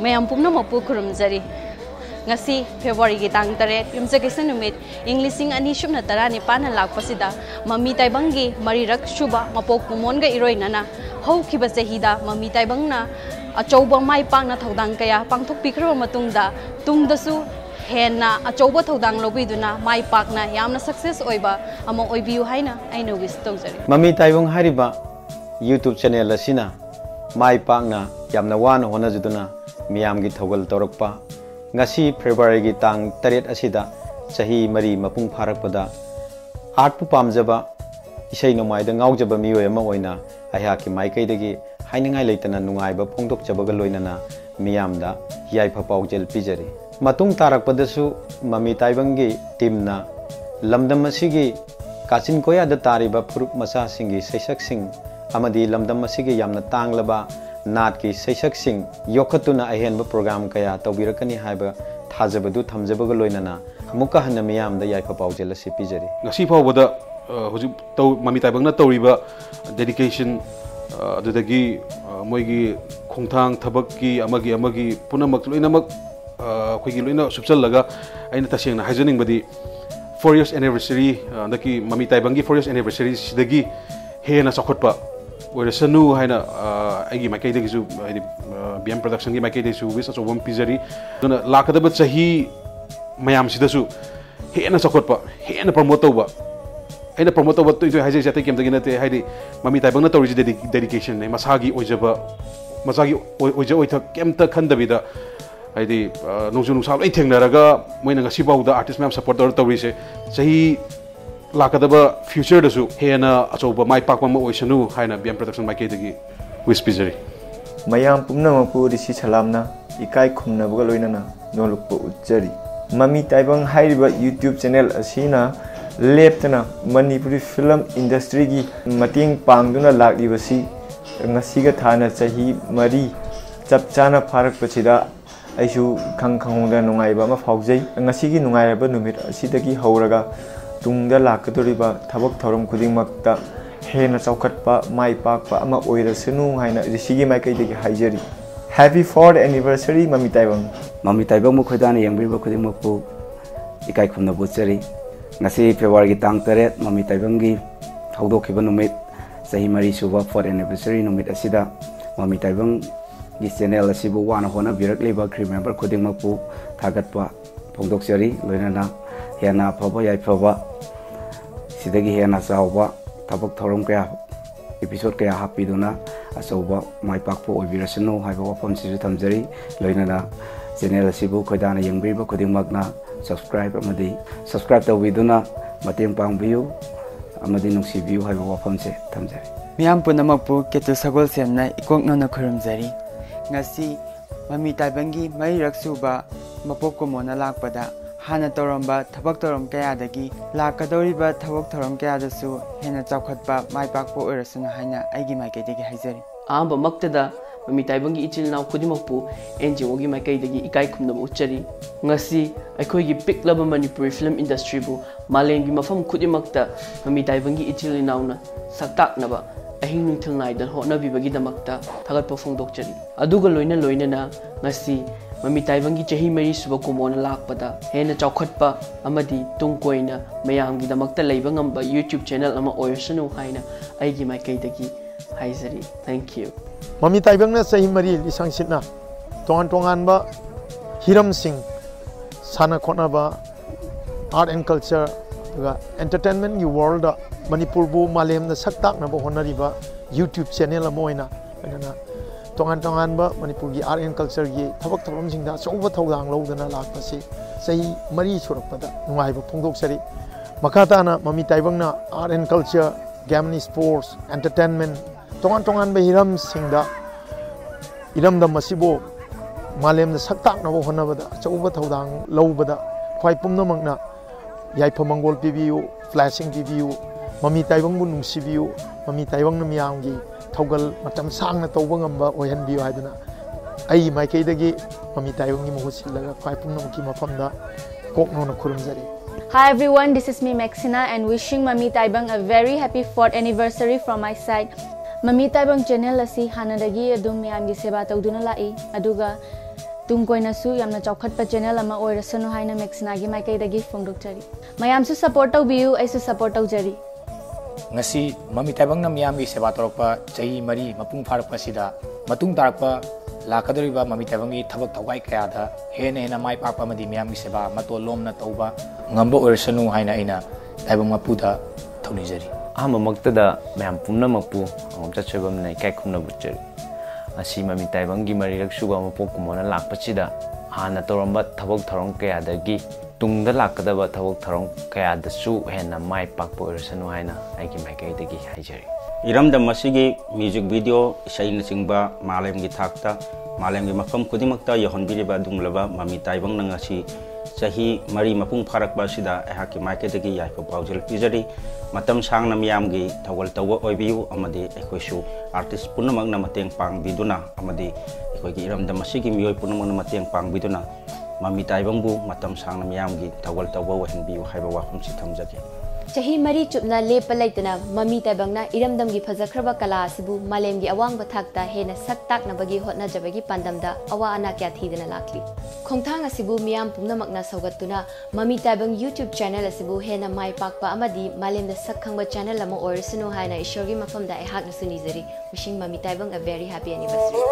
Ma'am पुनमपु खुरुमजरी ngasi February gi tang tare yumjagisa numit Englishing ani shubna tarani pana lakpasida mami taibangi marirak shuba mapok pumon ga iroi nana hau khiba chahida mami taibangna achouba mai pangna thodang kaya pangthok pikro matungda tungdasu henna achouba thodang lobiduna mai pakna yamna success oiba amo oibiu haina aina wish tawjari mami taibang hariba YouTube channel asina mai pakna yamna wana hona juduna miyam gi thogal torokpa ngasi February gi tang taret asida chahi mari mapung pharakpada art pu pamjaba isai nomai da ngaujaba mioi ama oina ahi ki maikai dagi hainingai leitana nungai ba phongdok chabaga loinana miyamda yaifa paujel pijari matung tarakpadasu mami taibangi teamna lamdam asigi kachin koya da tariba furup masa singi saisak sing amadi lamdam asigi yamna tanglaba नाट की सैसक Singh योखतुना अहेनब programme कया तौबिरकनी हाइबा थाजबदु थमजबग लोइनना मुका हन मियाम the याइफा पाउजेल से पिजरी ngasi fawbada hojik taw mami taibangna tawriba dedication adudagi moigi khongthang thabak ki amagi punamak loinamak khoigi loina subchallaga aina tasengna haijaning badi 4 years anniversary daki mami taibangi 4 years anniversary sidagi hena sakhotpa oirasanu haina aigi makai degisu BM production gi makai desu wis so one pizari duna lakadaba chahi mayam sidasu hena sakotpa hena promote ba aina promote ba to haije jate kem dagina te haidi mami taibang na tori dedication ne masagi ojaba masagi oja oitha kem ta khandabida haidi nongju nungsa lai thengnaraga moina ngasi bauda artist ma'am support tori se chahi lakadaba future dasu hena achoba mai pakma ma oisanu haina BM production makai dagi wis pizari mayam pumnamapu risi salamna ikai khumnabuga loinana nolukpo uchari mami taibang hairiba YouTube channel asina leptana manipuri film industry gi mating pangduna laklibasi ngasiga thana chahi mari chapchana pharak pachida aisu khangkhangda nungaiba ma faujai ngasigi nungairaba numit asidagi hauraga tungda lakadoriba thabak thorom khudingmakta hena chaukhatpa mai pakpa ama oirasanu haina risigi maikai degi haijari happy 4th anniversary mami taibang mu khoidana yangbriba khudingmakpu ikai khumna buchari ngasi February gi tang taret mami taibang gi haudokhiba numit sahi mari suba 4th anniversary numit asida mami taibang gi channel asibu wana hona birakliba crew member khudingmakpu thagatpa phongdokchari loinana hena phaba yai phaba sidagi hena chawba tabak thorom kaya episode kaya hapiduna asoba mai pakpo oibirasano haiba wafam sisu thamjari loinana channel asibu khoidana yangbriba khudingmakna subscribe tawiduna mateng pangbiu amadi nungsibiu haiba wafam se thamjari miyam punamakpu ketu sagol semna ikoknona khurumjari ngasi mami taibangi marirak suba mapok komona lakpada hana toromba thabak torom kayadagi lakadoriba thabak thorom kayadasu hena chaukhatpa maipakpo oirasuna haina aigi maikaidagi haijari amba maktada mami taibangi ichil naw khudimokpu NGO gi maikaidagi ikai khumnaba uchari ngasi aikhoigi piklaba Manipuri film industry bu malengi mafam khudimakta mami taibangi ichil nawna saktaknaba ahing nungthil naidan honabibagi damakta thagatpa phongdokchari aduga loina ngasi mami taibangi chahi mari suba kumona lakpada hena chaukhatpa amadi tungkoina mayamgi damakta leiba ngamba YouTube channel ama oirsanu haina aigi maikaidagi haizari thank you mami taibangna chahi mari lisang sitna tongan ba hiram singh sana khona ba art and culture ga entertainment gi world da manipur bu malem na saktak na ba honariba YouTube channel amoina ana tongan ba manipur gi art and culture gi thabak thorom singda chouba thodang lodana lakpasi sei mari surakpada nungai ba phongdok sari makata na mami taibangna art and culture game sports entertainment tongan ba hiram singda iram da masibo malem da saktak na ba honabada chouba thodang lobada khwai pumnamakna yaifa mangol pibiu flashing pibiu mami taibang bu nungsibiu mami taibang na miyamgi thogal matam sangna tawba ngamba oihanbiu haiduna ai maikaidagi mami taibang gi muhusillaga khwai pumnamakki mafamda koknona khurumjari. Hi everyone, this is me Maxina and wishing Mami Taibang a very happy 4th anniversary from my side. Mami Taibang channel asi hanadagi adum miyamgi seba tawduna lai aduga tung koinasu yamna chawkhatpa channel ama oirasanu haina Maxina gi maikaidagi phongdokchari mayamsu support tawbiu aisu support tawjari ngasi mami taibangna miyamgi seba torokpa chahi mari mapung pharakpa sida matung tarakpa lakadoriba mami taibanggi thabak thawai kaya da hena hena mai pakpa madi miyamgi seba matol lomna tawba ngamba oirasanu haina aina taibang mapuda thonijari ahma maktada mayam pumna makpu angom chachebam nei kai khumna buchari asi mami taibanggi marirak suba mapok kumona lakpachida hana toramba thabak tharong kaya dagi tungda lakadaba thabak tharong kaya dasu hena mai pakpa oirasanu haina aigi maikai dagi haijari iramda masigi music video isai na chingba malemgi thakta malemgi mafam kudimakta yahonbiriba dunglaba mami taibang nangasi chahi mari mapung pharakba sida ehaki maike dagi yaipa paujal pijari matam sang namyamgi thawal tawa oibiu amadi ekhoisu artist punamak na mateng pang biduna amadi ekhoigi iramda masigi mioi punamak na mateng pang biduna mami taibangbu matam sang namyamgi thawal tawa wahenbiu haiba wahum si thamjage chahi mari chupna lepa laitana mami taibangna iramdamgi phajakraba kala asibu malemgi awangba thakta hena saktak nabagi hotna jabagi pandamda awa ana kya thidana lakli khongthang asibu miyam pumnamakna saugatuna mami taibang YouTube channel asibu hena mai pakpa amadi malemda sakhangba channel ama orisunu haina ishorgi mafamda ehakna sunizari wishing mami taibang a very happy anniversary